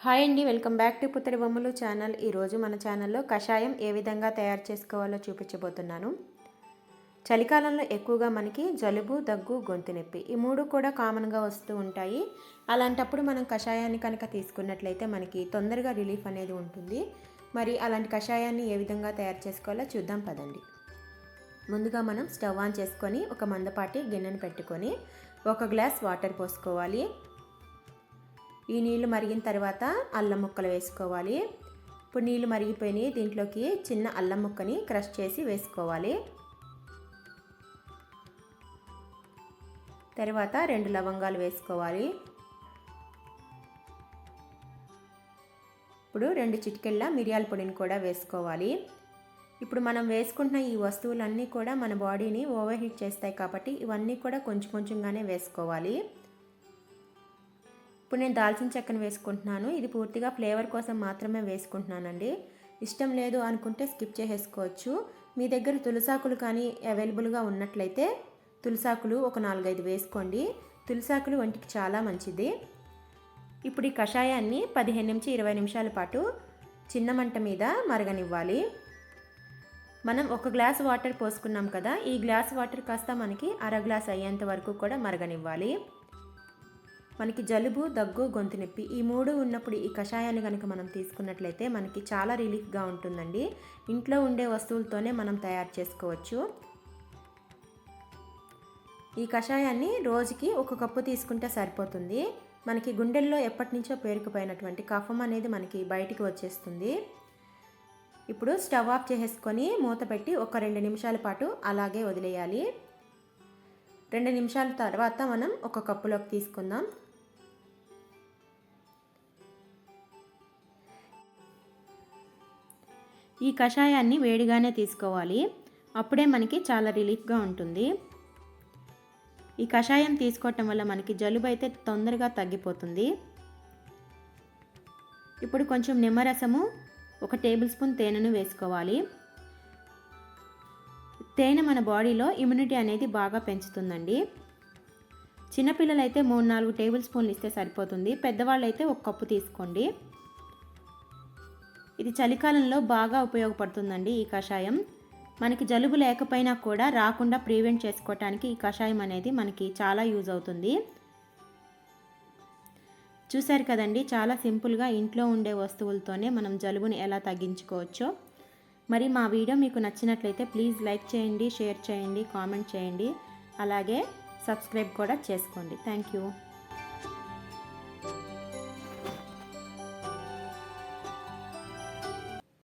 Hi అండి, welcome back to పుత్తడి బొమ్మలు ఛానల్. ఈరోజు మన ఛానల్లో కషాయం ఏ విధంగా తయారు చేసుకోవాలో చూపించబోతున్నాను. చలికాలంలో ఎక్కువగా మనకి జలుబు, దగ్గు, గొంతు నొప్పి ఈ మూడు కూడా కామన్గా వస్తూ ఉంటాయి. అలాంటప్పుడు మనం కషాయాన్ని కనుక తీసుకున్నట్లయితే మనకి తొందరగా రిలీఫ్ అనేది ఉంటుంది. మరి అలాంటి కషాయాన్ని ఏ విధంగా తయారు చేసుకోవాలో చూద్దాం పదండి. ముందుగా మనం స్టవ్ ఆన్ చేసుకొని ఒక మందపాటి గిన్నెను పెట్టుకొని 1 గ్లాస్ వాటర్ పోసుకోవాలి. ఈ నీళ్లు మరిగిన తర్వాత అల్లం ముక్కలు వేసుకోవాలి. ఇప్పుడు నీళ్లు మరిగిపోయినాయి. దీంట్లోకి చిన్న అల్లం ముక్కని క్రష్ చేసి వేసుకోవాలి. తర్వాత 2 లవంగాలు వేసుకోవాలి. ఇప్పుడు 2 చిటికెళ్ళ మిరియాల పొడిని కూడా వేసుకోవాలి. ఇప్పుడు మనం వేసుకుంటున్న ఈ వస్తువులన్నీ కూడా మన బాడీని ఓవర్ హీట్ చేస్తాయి కాబట్టి ఇవన్నీ కూడా కొంచెం కొంచెంగానే వేసుకోవాలి. ఇప్పుడు నేను దాల్చిన చెక్కను వేసుకుంటున్నాను. ఇది పూర్తిగా ఫ్లేవర్ కోసం మాత్రమే వేసుకుంటున్నానండి. ఇష్టం లేదు అనుకుంటే స్కిప్ చేసేసుకోవచ్చు. మీ దగ్గర తులసాకులు కానీ అవైలబుల్గా ఉన్నట్లయితే తులసాకులు ఒక 4-5 వేసుకోండి. తులసాకులు ఒంటికి చాలా మంచిది. ఇప్పుడు ఈ కషాయాన్ని 15 నుంచి 20 నిమిషాల పాటు చిన్న మంట మీద మరగనివ్వాలి. మనం 1 గ్లాస్ వాటర్ పోసుకున్నాం కదా, ఈ గ్లాస్ వాటర్ కాస్త మనకి అర గ్లాస్ అయ్యేంత వరకు కూడా మరగనివ్వాలి. మనకి జలుబు, దగ్గు, గొంతు నొప్పి ఈ మూడు ఉన్నప్పుడు ఈ కషాయాన్ని కనుక మనం తీసుకున్నట్లయితే మనకి చాలా రిలీఫ్గా ఉంటుందండి. ఇంట్లో ఉండే వస్తువులతోనే మనం తయారు చేసుకోవచ్చు. ఈ కషాయాన్ని రోజుకి 1 కప్పు తీసుకుంటే సరిపోతుంది. మనకి గుండెల్లో ఎప్పటి నుంచో పేరుకుపోయినటువంటి కఫం అనేది మనకి బయటికి వచ్చేస్తుంది. ఇప్పుడు స్టవ్ ఆఫ్ చేసుకొని మూత పెట్టి ఒక 2 నిమిషాల పాటు అలాగే వదిలేయాలి. 2 నిమిషాల తర్వాత మనం 1 కప్పులోకి తీసుకుందాం. ఈ కషాయాన్ని వేడిగానే తీసుకోవాలి. అప్పుడే మనకి చాలా రిలీఫ్గా ఉంటుంది. ఈ కషాయం తీసుకోవటం వల్ల మనకి జలుబు అయితే తొందరగా తగ్గిపోతుంది. ఇప్పుడు కొంచెం నిమ్మరసము, 1 టేబుల్ స్పూన్ తేనెను వేసుకోవాలి. తేనె మన బాడీలో ఇమ్యూనిటీ అనేది బాగా పెంచుతుందండి. చిన్నపిల్లలైతే 3-4 టేబుల్ స్పూన్లు ఇస్తే సరిపోతుంది. పెద్దవాళ్ళు అయితే 1 కప్పు తీసుకోండి. ఇది చలికాలంలో బాగా ఉపయోగపడుతుందండి ఈ కషాయం. మనకి జలుబు లేకపోయినా కూడా రాకుండా ప్రివెంట్ చేసుకోవటానికి ఈ కషాయం అనేది మనకి చాలా యూజ్ అవుతుంది. చూశారు కదండి, చాలా సింపుల్గా ఇంట్లో ఉండే వస్తువులతోనే మనం జలుబుని ఎలా తగ్గించుకోవచ్చో. మరి మా వీడియో మీకు నచ్చినట్లయితే ప్లీజ్ లైక్ చేయండి, షేర్ చేయండి, కామెంట్ చేయండి. అలాగే సబ్స్క్రైబ్ కూడా చేసుకోండి. Thank you.